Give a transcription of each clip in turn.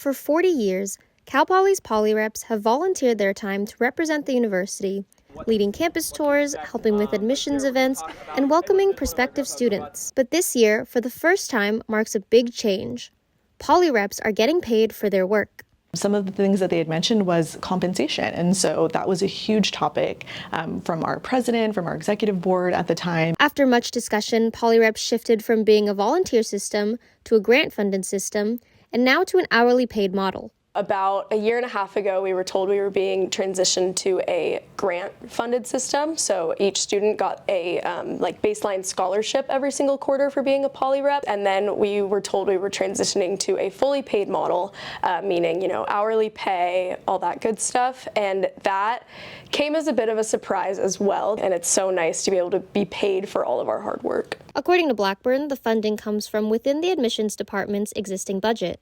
For 40 years, Cal Poly's polyreps have volunteered their time to represent the university, leading campus tours, helping with admissions events, and welcoming prospective students. But this year, for the first time, marks a big change. Polyreps are getting paid for their work. Some of the things that they had mentioned was compensation, and so that was a huge topic from our president, from our executive board at the time. After much discussion, Polyreps shifted from being a volunteer system to a grant-funded system, and now to an hourly paid model. About a year and a half ago, we were told we were being transitioned to a grant-funded system. So each student got a baseline scholarship every single quarter for being a polyrep. And then we were told we were transitioning to a fully paid model, meaning, hourly pay, all that good stuff. And that came as a bit of a surprise as well. And it's so nice to be able to be paid for all of our hard work. According to Blackburn, the funding comes from within the admissions department's existing budget.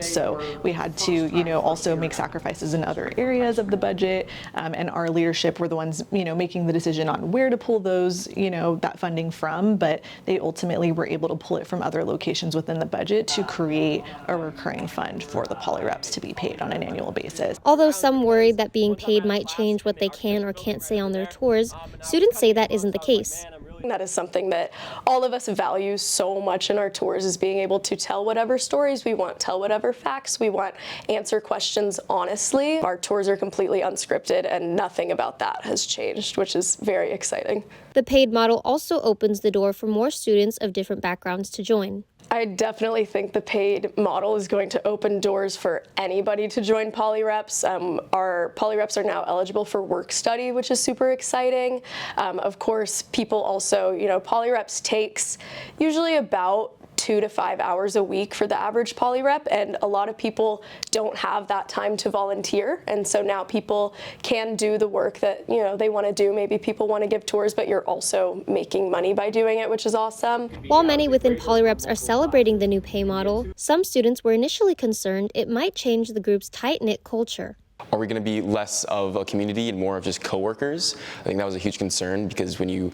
So we had to, also make sacrifices in other areas of the budget, and our leadership were the ones, making the decision on where to pull those, that funding from, but they ultimately were able to pull it from other locations within the budget to create a recurring fund for the polyreps to be paid on an annual basis. Although some worried that being paid might change what they can or can't say on their tours, students say that isn't the case. That is something that all of us value so much in our tours, is being able to tell whatever stories we want, tell whatever facts we want, answer questions honestly. Our tours are completely unscripted and nothing about that has changed, which is very exciting. The paid model also opens the door for more students of different backgrounds to join. I definitely think the paid model is going to open doors for anybody to join polyreps. Our polyreps are now eligible for work study, which is super exciting. Of course, people also, polyreps takes usually about 2 to 5 hours a week for the average polyrep, and a lot of people don't have that time to volunteer, and so now people can do the work that they want to do. Maybe people want to give tours, but you're also making money by doing it, which is awesome. While many within polyreps are celebrating the new pay model, some students were initially concerned it might change the group's tight-knit culture. Are we going to be less of a community and more of just coworkers? I think that was a huge concern, because when you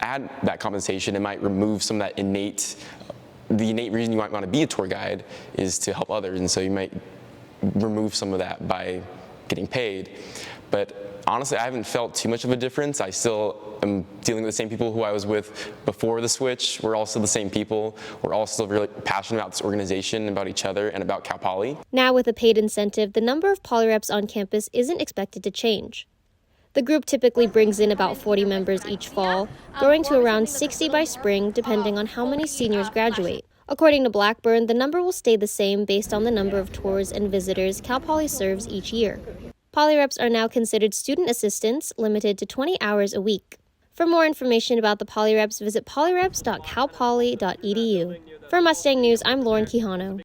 add that compensation, it might remove some of that the innate reason you might want to be a tour guide is to help others, and so you might remove some of that by getting paid. But honestly, I haven't felt too much of a difference. I still am dealing with the same people who I was with before the switch. We're all still the same people. We're all still really passionate about this organization, about each other, and about Cal Poly. Now with a paid incentive, the number of polyreps on campus isn't expected to change. The group typically brings in about 40 members each fall, growing to around 60 by spring, depending on how many seniors graduate. According to Blackburn, the number will stay the same based on the number of tours and visitors Cal Poly serves each year. Polyreps are now considered student assistants, limited to 20 hours a week. For more information about the polyreps, visit polyreps.calpoly.edu. For Mustang News, I'm Lauren Quijano.